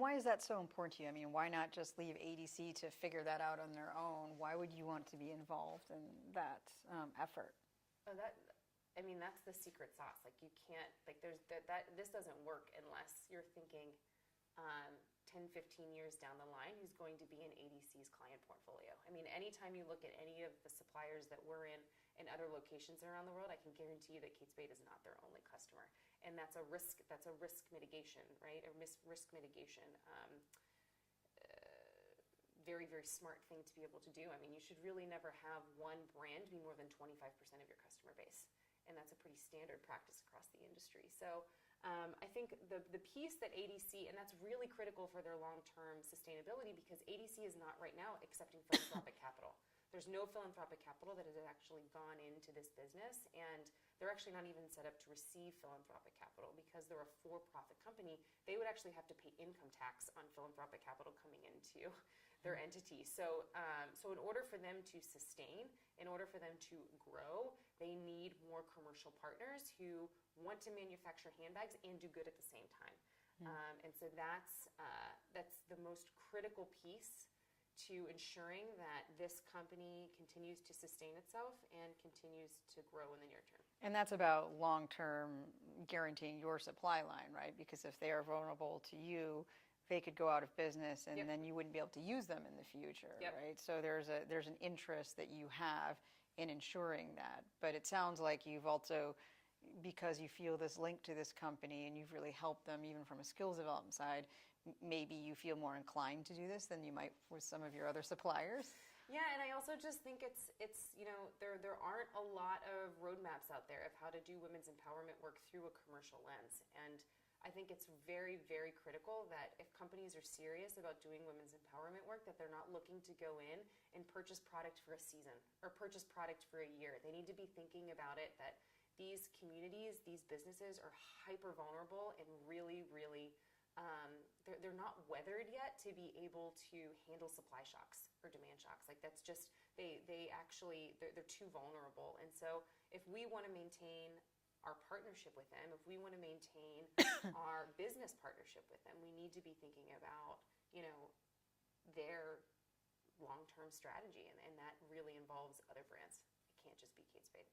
why is that so important to you? I mean, why not just leave ADC to figure that out on their own? Why would you want to be involved in that effort? Oh, I mean, that's the secret sauce. Like, you can't, like, this doesn't work unless you're thinking 10, 15 years down the line who's going to be in ADC's client portfolio. I mean, anytime you look at any of the suppliers that we're in other locations around the world, I can guarantee you that Kate Spade is not their only customer. And that's a risk mitigation, right? Risk mitigation. Very, very smart thing to be able to do. I mean, you should really never have one brand be more than 25% of your customer base. And that's a pretty standard practice across the industry. So I think the piece that ADC, and that's really critical for their long-term sustainability, because ADC is not right now accepting philanthropic capital. There's no philanthropic capital that has actually gone into this business, and they're actually not even set up to receive philanthropic capital because they're a for-profit company. They would actually have to pay income tax on philanthropic capital coming into their entity. So, so in order for them to sustain, in order for them to grow, they need more commercial partners who want to manufacture handbags and do good at the same time. And so that's the most critical piece to ensuring that this company continues to sustain itself and continues to grow in the near term. And that's about long-term guaranteeing your supply line, right? Because if they are vulnerable to you, they could go out of business, and then you wouldn't be able to use them in the future, right? So there's an interest that you have in ensuring that. But it sounds like you've also, because you feel this link to this company and you've really helped them even from a skills development side, maybe you feel more inclined to do this than you might with some of your other suppliers. Yeah, and I also just think it's you know, there aren't a lot of roadmaps out there of how to do women's empowerment work through a commercial lens. And I think it's very, very critical that if companies are serious about doing women's empowerment work, that they're not looking to go in and purchase product for a season or purchase product for a year. They need to be thinking about it that these communities, these businesses are hyper vulnerable and really, really, they're not weathered yet to be able to handle supply shocks or demand shocks. Like, that's just, they're too vulnerable. And so if we want to maintain our partnership with them, if we want to maintain our business partnership with them, we need to be thinking about, you know, their long-term strategy. And that really involves other brands. It can't just be Kate Spade.